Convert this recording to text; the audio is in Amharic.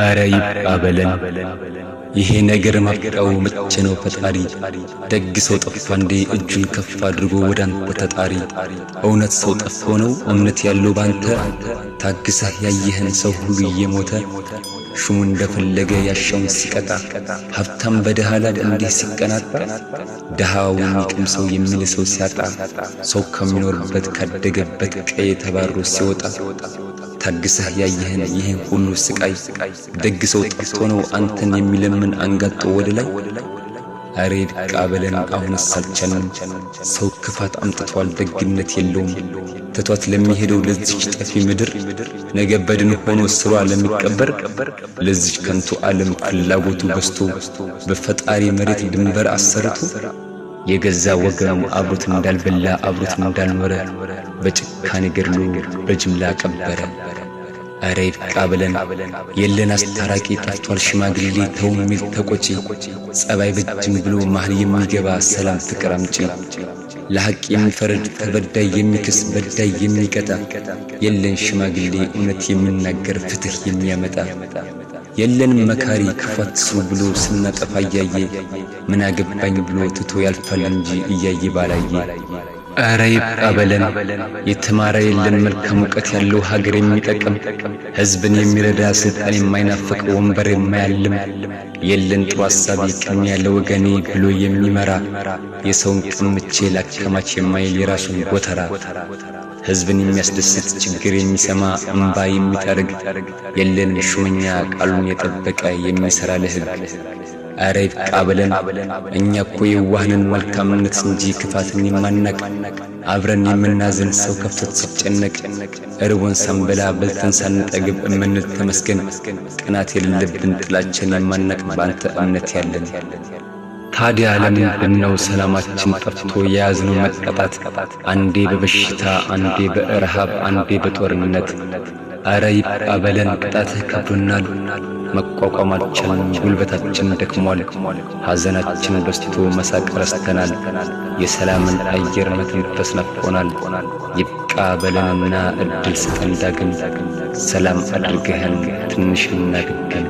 አረ ይባበለን ይሄ ነገር ማብቂያው መቼ ነው ፈጣሪ? ደግ ሰው ጠፋ እንዴ እጁን ከፍ አድርጎ ወዳንተ ተጣሪ። እውነት ሰው ጠፋ ነው እምነት ያለው ባንተ? ታግሰህ ያየህን ሰው ሁሉ እየሞተ ሹሙ እንደፈለገ ያሻውን ሲቀጣ፣ ሀብታም በደሃ ላይ እንዲህ ሲቀናጣ፣ ደሃውን የሚቀምሰው የሚል ሰው ሲያጣ፣ ሰው ከሚኖርበት ካደገበት ቀዬ ተባሮ ሲወጣ፣ ታግሰህ ያየህን ይህን ሁሉ ስቃይ ደግ ሰው ጠፍቶ ነው አንተን የሚለምን አንጋጦ ወደ ላይ። አሬ ድቃ በለን አሁንስ አልቻልንም። ሰው ክፋት አምጥቷል ደግነት የለውም። ትቷት ለሚሄደው ለዚች ጠፊ ምድር ነገ በድን ሆኖ ስሯ ለሚቀበር ለዚች ከንቱ ዓለም ፍላጎቱ በስቶ በፈጣሪ መሬት ድንበር አሰርቶ የገዛ ወገኑ አብሮት እንዳልበላ አብሮት እንዳልኖረ በጭካኔ ገድሎ በጅምላ ቀበረ። አረ ይብቃ በለን የለን አስታራቂ ጠፍቷል ሽማግሌ ተው የሚል ተቆጪ፣ ጸባይ በጅም ብሎ መሃል የሚገባ ሰላም ፍቅር አምጪ፣ ለሐቅ የሚፈርድ ተበዳይ የሚክስ በዳይ የሚቀጣ፣ የለን ሽማግሌ እውነት የሚናገር ፍትህ የሚያመጣ፣ የለንም መካሪ ክፉ አትስሩ ብሎ ስናጠፋ እያየ ምን አገባኝ ብሎ ትቶ ያልፋል እንጂ እያየ ባላየ። አረ ይብቃ በለን የተማረ የለን መልካም እውቀት ያለው ሀገር የሚጠቅም ሕዝብን የሚረዳ ስልጣን የማይናፍቅ ወንበር የማያልም፣ የለን ጥሩ አሳቢ ቅድሚያ ለወገኔ ብሎ የሚመራ የሰውን ቅምቼ ላከማች የማይል የራሱን ጎተራ፣ ሕዝብን የሚያስደስት ችግር የሚሰማ እምባ የሚጠርግ የለን ሹመኛ ቃሉን የጠበቀ የሚሰራ ለሕግ። አረ ይብቃ በለን እኛ እኮ የዋህንን መልካምነት እንጂ ክፋትን የማናቅ፣ አብረን የምናዝን ሰው ከፍቶት ሲጨነቅ እርቦን ሳንበላ በልተን ሳንጠግብ እምንል ተመስገን፣ ቅናት የሌለብን ጥላችን የማናቅ በአንተ እምነት ያለን። ታዲያ ለምንድን ነው ሰላማችን ጠፍቶ የያዝነው መቀጣት? አንዴ በበሽታ አንዴ በረሃብ አንዴ በጦርነት። አረ ይብቃ በለን ቅጣትህ ከብዶናል፣ መቋቋም አልቻልንም ጉልበታችን ደክሟል፣ ሐዘናችን በስቶ መሳቅ ረስተናል፣ የሰላምን አየር መተንፈስ ናፍቆናል። ይብቃ በለንና እድል ስጠን ዳግም፣ ሰላም አድርገህን ትንሽ እናግገን።